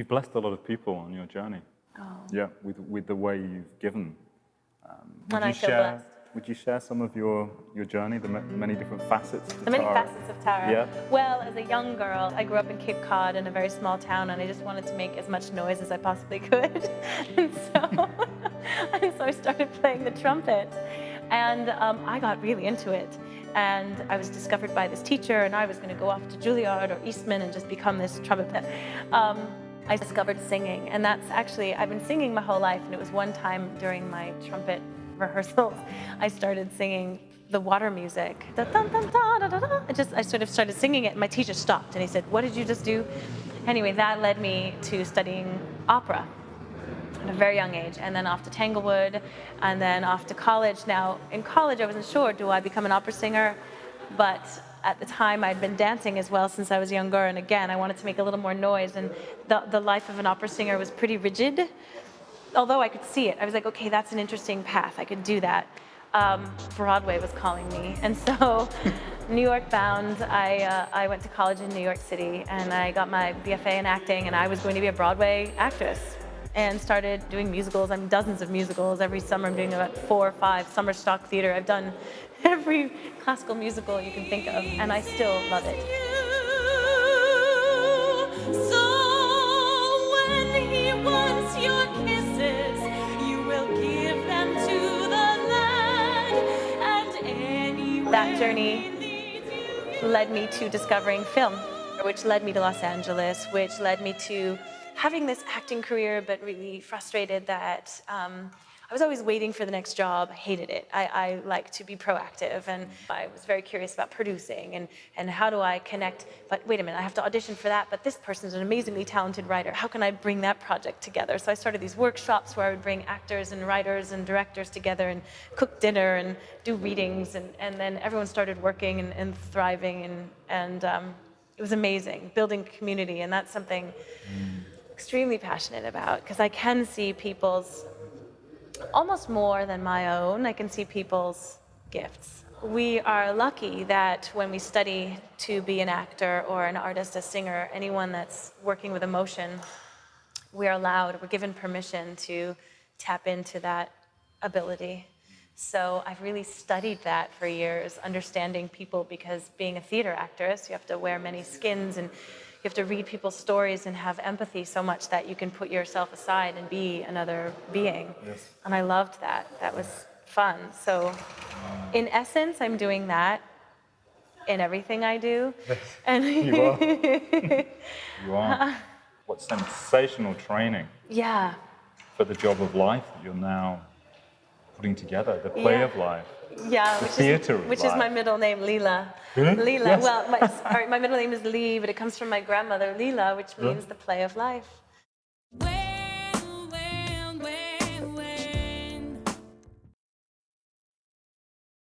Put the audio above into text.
you've blessed a lot of people on your journey. Oh. Yeah, with the way you've given. And I feel blessed. Would you share some of your journey, the many different facets of The many Tara? facets of Tara. Yeah. Well, as a young girl, I grew up in Cape Cod in a very small town, and I just wanted to make as much noise as I possibly could. and so I started playing the trumpet, and I got really into it. And I was discovered by this teacher, and I was going to go off to Juilliard or Eastman and just become this trumpet player. I discovered singing, and that's actually, I've been singing my whole life, and it was one time during my trumpet rehearsals, I started singing the water music. I sort of started singing it, and my teacher stopped, and he said, "What did you just do?" Anyway, that led me to studying opera at a very young age, and then off to Tanglewood, and then off to college. Now, in college, I wasn't sure, do I become an opera singer? But at the time, I'd been dancing as well since I was younger, and again, I wanted to make a little more noise, and the life of an opera singer was pretty rigid. Although I could see it, I was like, okay, that's an interesting path, I could do that. Broadway was calling me, and so New York bound, I went to college in New York City, and I got my BFA in acting, and I was going to be a Broadway actress, and started doing musicals. I mean, dozens of musicals. Every summer I'm doing about 4 or 5 summer stock theater. I've done every classical musical you can think of, and I still love it. So when he wants your kisses, you will give them to the land, and anywhere that journey led me to discovering film, which led me to Los Angeles, which led me to having this acting career, but really frustrated that I was always waiting for the next job. I hated it. I like to be proactive, and I was very curious about producing and how do I connect, but wait a minute, I have to audition for that, but this person's an amazingly talented writer. How can I bring that project together? So I started these workshops where I would bring actors and writers and directors together and cook dinner and do readings, and then everyone started working and thriving, and it was amazing, building community, and that's something extremely passionate about, because I can see people's, almost more than my own, I can see people's gifts. We are lucky that when we study to be an actor or an artist, a singer, anyone that's working with emotion, we're allowed, we're given permission to tap into that ability. So I've really studied that for years, understanding people, because being a theater actress, you have to wear many skins, and you have to read people's stories and have empathy so much that you can put yourself aside and be another being. Yes. And I loved that. That was fun. So in essence, I'm doing that in everything I do. And You are. You are. What sensational training. Yeah. For the job of life that you're now putting together, the play of life. Yeah, which is my middle name, Leela. Really? Leela. Yes. Well, my middle name is Lee, but it comes from my grandmother, Leela, which means the play of life. where